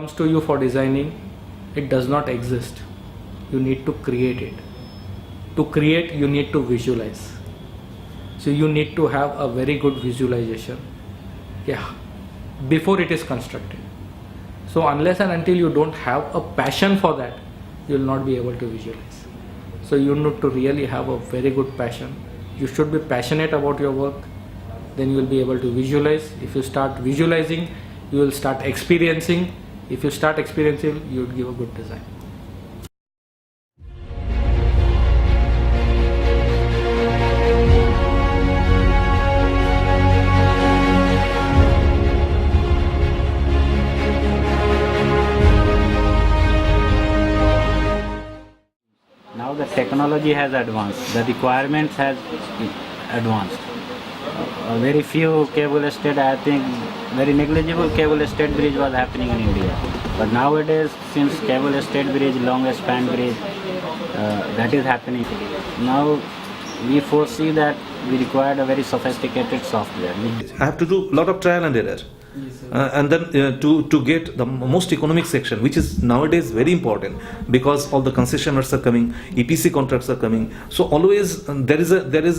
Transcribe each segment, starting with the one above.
comes to you for designing, it does not exist. You need to create it. To create, you need to visualize. So you need to have a very good visualization, yeah, before it is constructed. So unless and until you don't have a passion for that, you will not be able to visualize. So you need to really have a very good passion. You should be passionate about your work, then you will be able to visualize. If you start visualizing, you will start experiencing. If you start experiencing, you will give a good design. Now the technology has advanced, the requirements has advanced. Very few cable stayed, I think, very negligible cable stayed bridge was happening in India. But nowadays, since cable stayed bridge, long span bridge, that is happening. Now we foresee that we required a very sophisticated software. I have to do a lot of trial and error. And then to get the most economic section, which is nowadays very important because all the concessionaires are coming, EPC contracts are coming. So always there is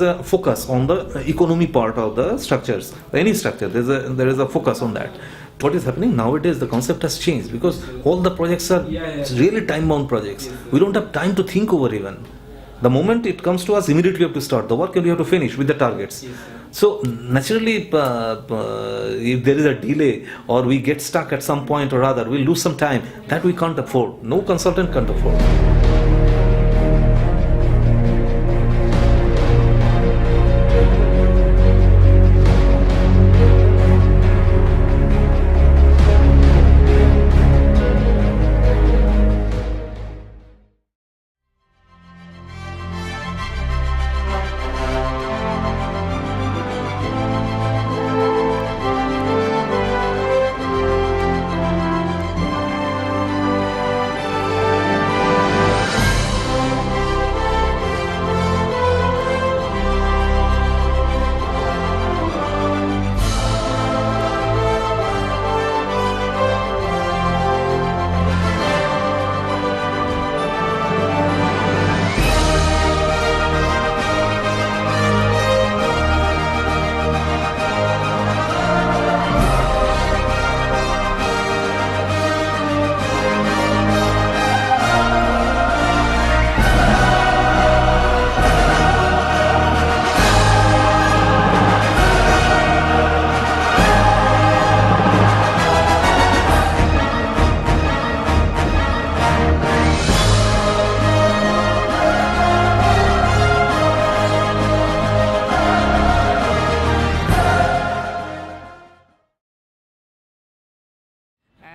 a focus on the economy part of the structures. Any structure, there is a focus on that. What is happening nowadays? The concept has changed because all the projects are really time-bound projects. We don't have time to think over even. The moment it comes to us, immediately we have to start the work and we have to finish with the targets. So naturally, if there is a delay or we get stuck at some point or other, we'll lose some time. That we can't afford. No consultant can't afford.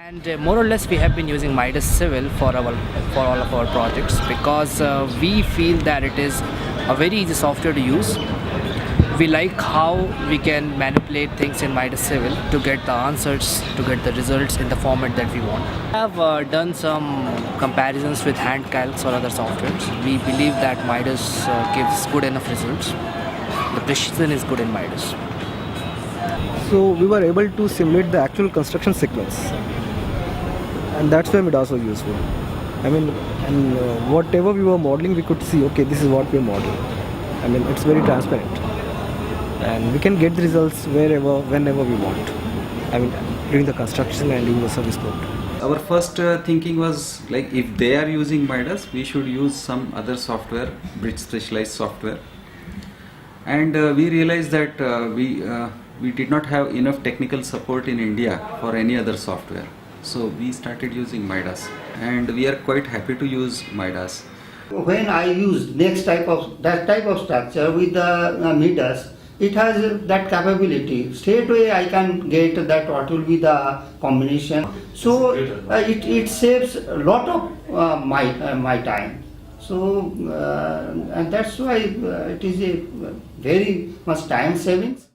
And more or less we have been using Midas Civil for all of our projects because we feel that it is a very easy software to use. We like how we can manipulate things in Midas Civil to get the answers, to get the results in the format that we want. I have done some comparisons with HandCalcs or other softwares. We believe that Midas gives good enough results. The precision is good in Midas. So we were able to simulate the actual construction sequence, and that's why Midas was useful. I mean, and whatever we were modeling, we could see, okay, this is what we're modeling. I mean, it's very transparent, and we can get the results wherever, whenever we want. I mean, during the construction and during the service code. Our first thinking was like, if they are using Midas, we should use some other software, bridge specialized software. And we realized that we did not have enough technical support in India for any other software. So we started using Midas, and we are quite happy to use Midas. When I use that type of structure with the Midas, it has that capability. Straight away I can get that what will be the combination. So it saves a lot of my time. So and that's why it is a very much time savings.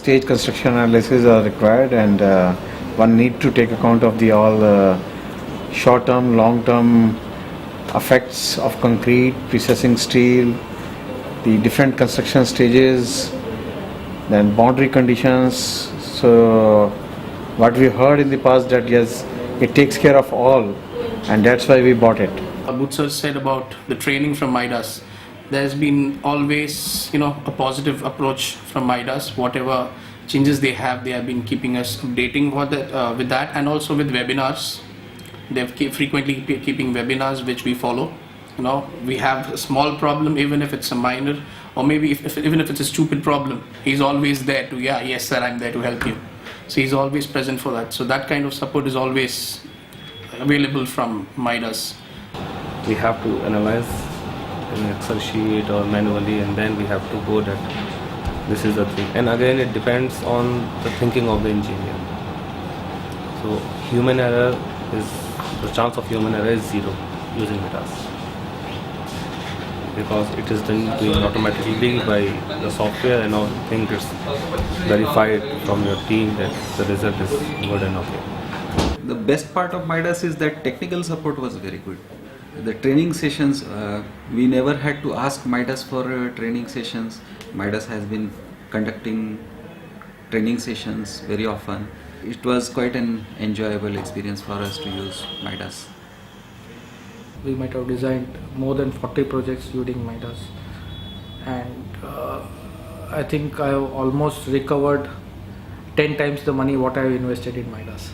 stage construction analysis are required, and one need to take account of the all short-term, long-term effects of concrete, precessing steel, the different construction stages, then boundary conditions. So what we heard in the past that yes, it takes care of all, and that's why we bought it. Butsar said about the training from Midas. There's been always, a positive approach from Midas. Whatever changes they have been keeping us updating with that, and also with webinars. They've frequently keeping webinars which we follow. We have a small problem, even if it's a minor, or maybe even if it's a stupid problem, he's always there to, yes sir, I'm there to help you. So he's always present for that. So that kind of support is always available from Midas. We have to analyze in Excel sheet or manually, and then we have to go that this is the thing. And again, it depends on the thinking of the engineer. So the chance of human error is zero using Midas, because it is then doing automatically by the software, and all things it's verified from your team that the result is good and okay. The best part of Midas is that technical support was very good. The training sessions, we never had to ask Midas for training sessions. Midas has been conducting training sessions very often. It was quite an enjoyable experience for us to use Midas. We might have designed more than 40 projects using Midas, and I think I have almost recovered 10 times the money what I have invested in Midas.